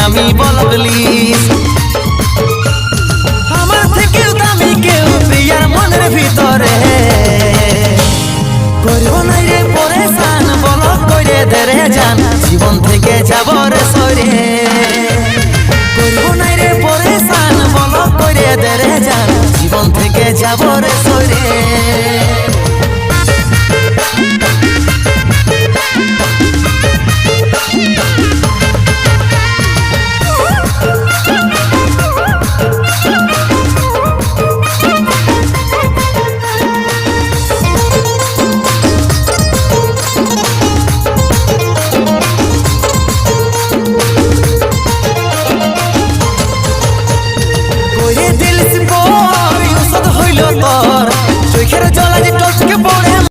আমি বল প্লিজ। আমার থেকেও দামি কেউ প্রিয়ার মনের ভিতরে করবো না রে পরেশান, বল করে দে রে জান জীবন থেকে যাব রে সরে। করবো না রে পরেশান, বল করে দে রে জান জীবন থেকে যাব রে সরে।